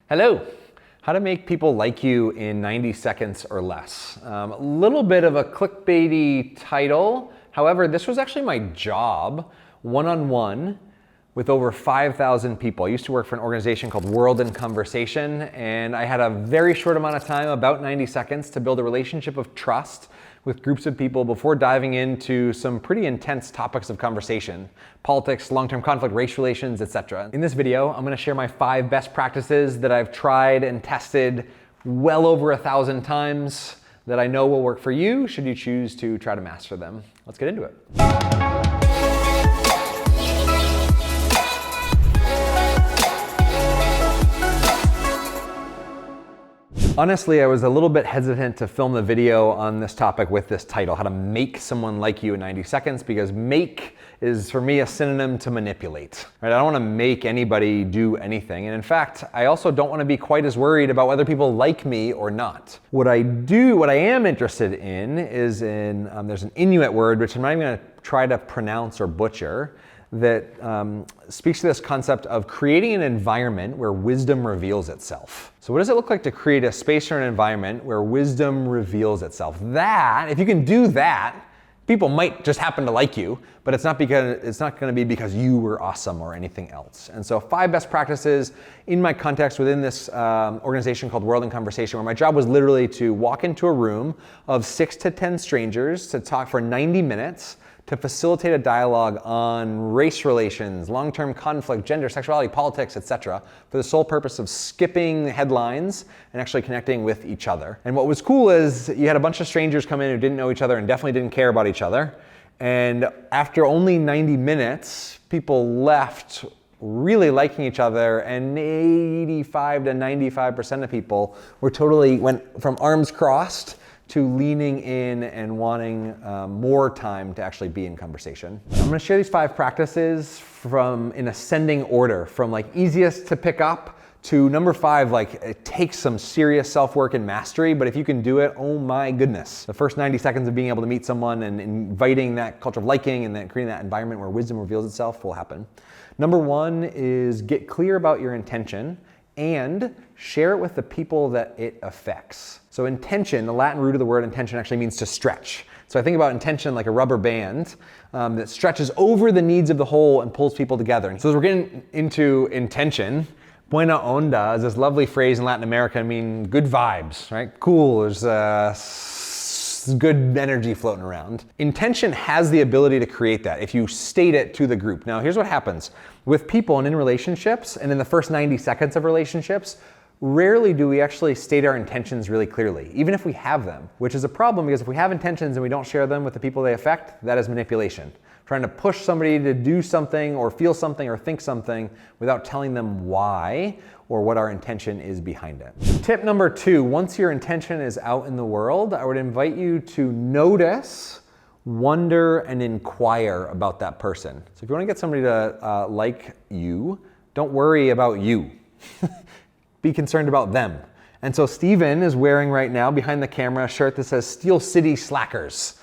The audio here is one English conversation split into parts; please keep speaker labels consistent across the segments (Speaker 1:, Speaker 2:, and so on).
Speaker 1: Hello. How to make people like you in 90 seconds or less. A little bit of a clickbaity title. However, this was actually my job, one-on-one, with over 5,000 people. I used to work for an organization called World in Conversation, and I had a very short amount of time, about 90 seconds, to build a relationship of trust with groups of people before diving into some pretty intense topics of conversation: politics, long-term conflict, race relations, etc. In this video, I'm gonna share my 5 best practices that I've tried and tested well over 1,000 times that I know will work for you should you choose to try to master them. Let's get into it. Honestly, I was a little bit hesitant to film the video on this topic with this title, how to make someone like you in 90 seconds, because make is for me a synonym to manipulate. Right? I don't want to make anybody do anything. And in fact, I also don't want to be quite as worried about whether people like me or not. What I am interested in is there's an Inuit word, which I'm not even going to try to pronounce or butcher, that speaks to this concept of creating an environment where wisdom reveals itself. So what does it look like to create a space or an environment where wisdom reveals itself? That, if you can do that, people might just happen to like you, but it's not going to be because you were awesome or anything else. And so 5 best practices in my context within this organization called World in Conversation, where my job was literally to walk into a room of 6 to 10 strangers to talk for 90 minutes to facilitate a dialogue on race relations, long-term conflict, gender, sexuality, politics, etc., for the sole purpose of skipping headlines and actually connecting with each other. And what was cool is you had a bunch of strangers come in who didn't know each other and definitely didn't care about each other. And after only 90 minutes, people left really liking each other, and 85 to 95% of people went from arms crossed to leaning in and wanting more time to actually be in conversation. I'm gonna share these 5 practices in ascending order, from like easiest to pick up to number 5, like it takes some serious self-work and mastery, but if you can do it, oh my goodness. The first 90 seconds of being able to meet someone and inviting that culture of liking and then creating that environment where wisdom reveals itself will happen. Number 1 is get clear about your intention and share it with the people that it affects. So intention, the Latin root of the word intention, actually means to stretch. So I think about intention like a rubber band that stretches over the needs of the whole and pulls people together. And so as we're getting into intention, buena onda is this lovely phrase in Latin America, good vibes, right? Cool, there's good energy floating around. Intention has the ability to create that if you state it to the group. Now here's what happens. With people and in relationships, and in the first 90 seconds of relationships, rarely do we actually state our intentions really clearly, even if we have them, which is a problem, because if we have intentions and we don't share them with the people they affect, that is manipulation. Trying to push somebody to do something or feel something or think something without telling them why or what our intention is behind it. Tip number 2, once your intention is out in the world, I would invite you to notice, wonder, and inquire about that person. So if you want to get somebody to like you, don't worry about you. Be concerned about them. And so Steven is wearing right now behind the camera a shirt that says Steel City Slackers.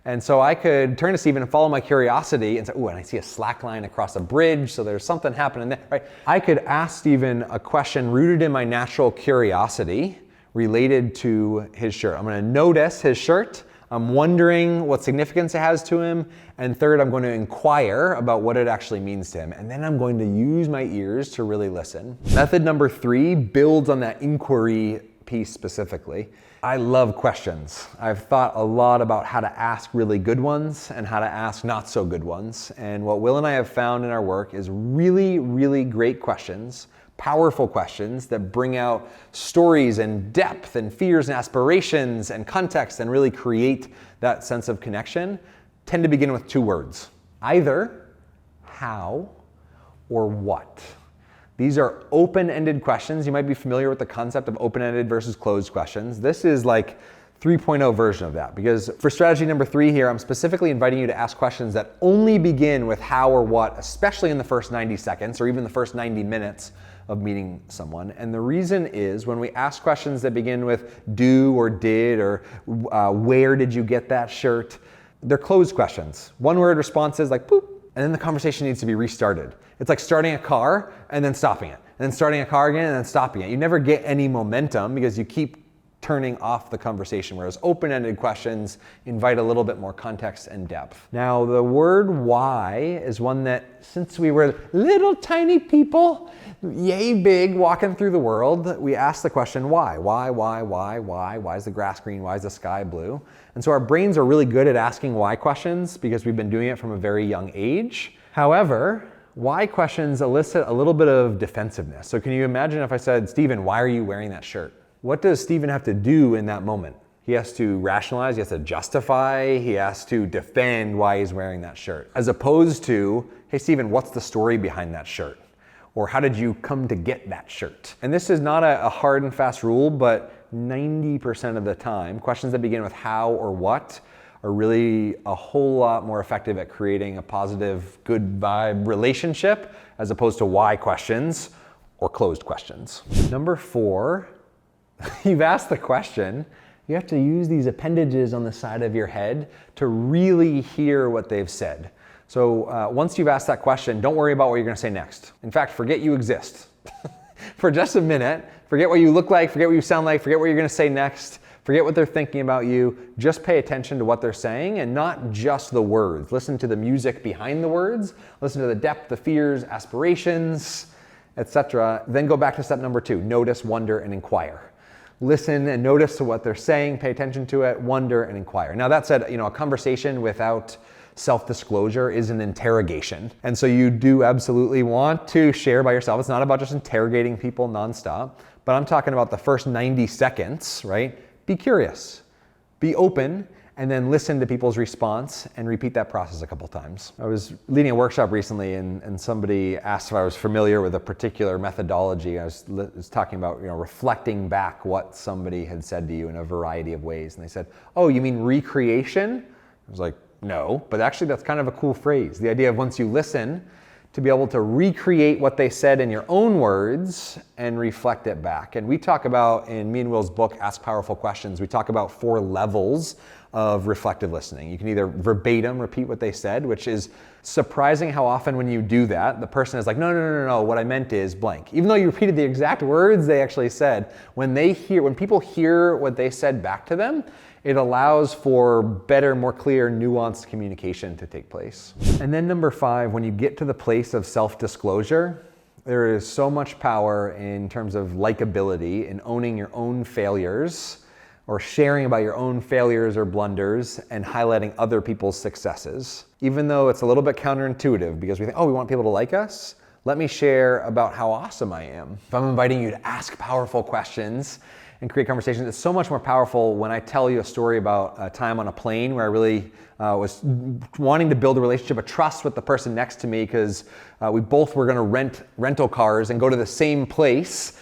Speaker 1: And so I could turn to Steven and follow my curiosity and say, ooh, and I see a slack line across a bridge, so there's something happening there, right? I could ask Steven a question rooted in my natural curiosity related to his shirt. I'm gonna notice his shirt. I'm wondering what significance it has to him. And third, I'm going to inquire about what it actually means to him. And then I'm going to use my ears to really listen. Method number 3 builds on that inquiry piece specifically. I love questions. I've thought a lot about how to ask really good ones and how to ask not so good ones. And what Will and I have found in our work is really, really great questions, powerful questions that bring out stories and depth and fears and aspirations and context and really create that sense of connection, tend to begin with 2 words, either how or what. These are open-ended questions. You might be familiar with the concept of open-ended versus closed questions. This is like 3.0 version of that, because for strategy number 3 here, I'm specifically inviting you to ask questions that only begin with how or what, especially in the first 90 seconds or even the first 90 minutes of meeting someone. And the reason is when we ask questions that begin with do or did or where did you get that shirt, they're closed questions. One word responses like boop. and then the conversation needs to be restarted. It's like starting a car and then stopping it, and then starting a car again and then stopping it. You never get any momentum because you keep turning off the conversation, whereas open-ended questions invite a little bit more context and depth. Now, the word why is one that, since we were little tiny people, yay big, walking through the world, we ask the question why? Why? Why is the grass green? Why is the sky blue? And so our brains are really good at asking why questions because we've been doing it from a very young age. However, why questions elicit a little bit of defensiveness. So can you imagine if I said, Stephen, why are you wearing that shirt? What does Stephen have to do in that moment? He has to rationalize, he has to justify, he has to defend why he's wearing that shirt. As opposed to, hey Stephen, what's the story behind that shirt? Or how did you come to get that shirt? And this is not a hard and fast rule, but 90% of the time, questions that begin with how or what are really a whole lot more effective at creating a positive, good vibe relationship as opposed to why questions or closed questions. Number 4, you've asked the question, you have to use these appendages on the side of your head to really hear what they've said. So once you've asked that question, don't worry about what you're gonna say next. In fact, forget you exist. For just a minute, forget what you look like, forget what you sound like, forget what you're gonna say next, forget what they're thinking about you, just pay attention to what they're saying and not just the words. Listen to the music behind the words, listen to the depth, the fears, aspirations, etc. Then go back to step number 2, notice, wonder, and inquire. Listen and notice to what they're saying, pay attention to it, wonder and inquire. Now that said, a conversation without self-disclosure is an interrogation. And so you do absolutely want to share by yourself. It's not about just interrogating people nonstop, but I'm talking about the first 90 seconds, right? Be curious, be open, and then listen to people's response and repeat that process a couple times. I was leading a workshop recently and somebody asked if I was familiar with a particular methodology. I was talking about reflecting back what somebody had said to you in a variety of ways. And they said, oh, you mean recreation? I was like, no, but actually that's kind of a cool phrase. The idea of once you listen, to be able to recreate what they said in your own words and reflect it back. And we talk about, in me and Will's book, Ask Powerful Questions, we talk about 4 levels of reflective listening. You can either verbatim repeat what they said, which is surprising how often when you do that, the person is like, no, what I meant is blank. Even though you repeated the exact words they actually said, when people hear what they said back to them, it allows for better, more clear, nuanced communication to take place. And then number 5, when you get to the place of self-disclosure, there is so much power in terms of likability in owning your own failures or sharing about your own failures or blunders and highlighting other people's successes. Even though it's a little bit counterintuitive because we think, oh, we want people to like us, let me share about how awesome I am. If I'm inviting you to ask powerful questions and create conversations, it's so much more powerful when I tell you a story about a time on a plane where I really was wanting to build a relationship of trust with the person next to me because we both were gonna rent rental cars and go to the same place.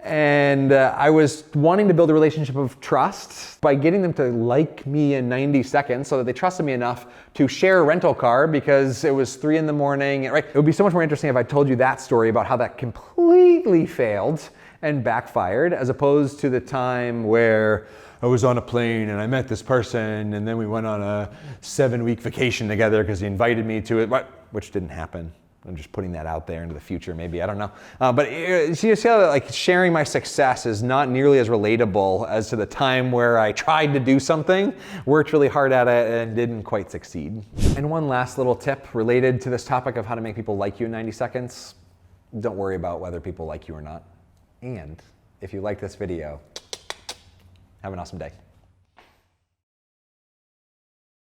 Speaker 1: And I was wanting to build a relationship of trust by getting them to like me in 90 seconds so that they trusted me enough to share a rental car because it was 3 a.m, right? It would be so much more interesting if I told you that story about how that completely failed and backfired, as opposed to the time where I was on a plane and I met this person and then we went on a 7-week vacation together because he invited me to it, which didn't happen. I'm just putting that out there into the future, maybe, I don't know. But you see how like sharing my success is not nearly as relatable as to the time where I tried to do something, worked really hard at it, and didn't quite succeed. And one last little tip related to this topic of how to make people like you in 90 seconds. Don't worry about whether people like you or not. And if you like this video, have an awesome day.